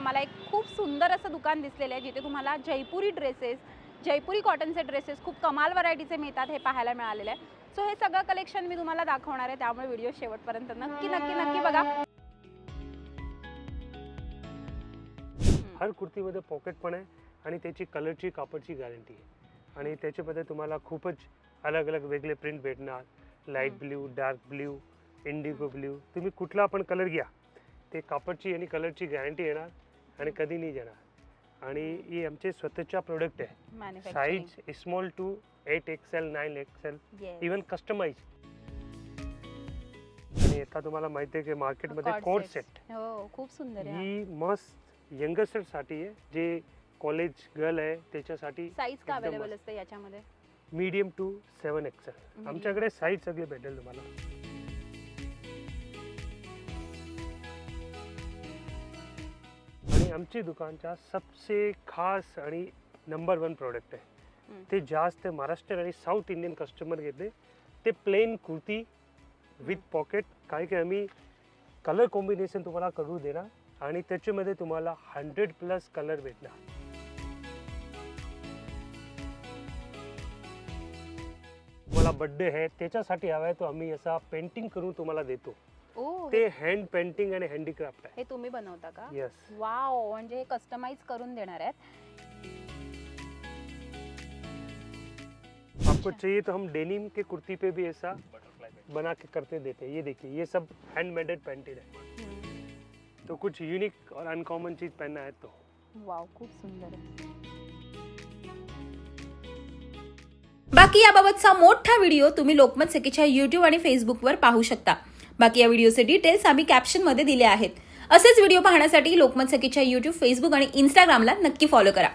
आम्हाला एक खूप सुंदर असं दुकान दिसलेलं आहे जिथे तुम्हाला जयपुरी ड्रेसेस, जयपुरी कॉटनचे ड्रेसेस खूप कमाल व्हरायटीचे मिळतात हे पाहायला मिळालेलं आहे. सो हे सगळं कलेक्शन मी तुम्हाला दाखवणार आहे, त्यामुळे व्हिडिओ शेवटपर्यंत नक्की बघा. हर कुर्तीमध्ये पॉकेट पण आहे आणि त्याची कलरची कापडची गॅरंटी आहे आणि त्याच्यामध्ये तुम्हाला खूपच अलग अलग वेगळे प्रिंट भेटणार. Light blue, dark blue, Indigo blue, तुम्ही कुठला पण कलर घ्या ते कापडची आणि कलरची गॅरंटी येणार आणि कधी नाही जाणार. आणि ही आमचे स्वतःच्या प्रोडक्ट आहे. Size small to 8XL 9XL even customise. आणि आता तुम्हाला माहिती आहे की मार्केटमध्ये कोट सेट हो खूप सुंदर आहे. ही मस्त यंगस्टर साठी आहे, जे कॉलेज गर्ल आहे त्याच्यासाठी. साईज का अवेलेबल असते याच्यामध्ये? मीडियम टू 7XL आमच्याकडे साईज सगळे भेटेल तुम्हाला. आणि आमची दुकानचा सबसे खास आणि नंबर 1 प्रोडक्ट आहे ते जास्त महाराष्ट्र आणि साऊथ इंडियन कस्टमर घेते ते प्लेन कुर्ती विथ पॉकेट. काय की आम्ही कलर कॉम्बिनेशन तुम्हाला करू देणार आणि त्याच्यामध्ये तुम्हाला 100+ कलर भेटणार. तुम्हाला बर्थडे आहे त्याच्यासाठी हवा आहे तो आम्ही असा पेंटिंग करून तुम्हाला देतो. ते हँड पेंटिंग आणि हँडीक्राफ्ट आहे. हे तुम्ही बनवता का? यस. वाव, म्हणजे हे कस्टमाइज करून देणार आहेत. आपको चाहिए तो हम डेनिम के कुर्ती पे भी ऐसा बना के करते देते हैं. ये देखिए ये सब हैंडमेडेड पेंटेड है. तो कुछ यूनिक और अनकॉमन चीज पहनना है तो. वाव, खूप सुंदर आहे. बाकी याबाबतचा मोठा व्हिडिओ तुम्ही लोकमत सखीच्या YouTube आणि फेसबुकवर पाहू शकता. बाकी या व्हिडिओचे डिटेल्स आम्ही कॅप्शनमध्ये दिले आहेत. असेच व्हिडिओ पाहण्यासाठी लोकमत सखीच्या YouTube, फेसबुक आणि Instagramला नक्की फॉलो करा.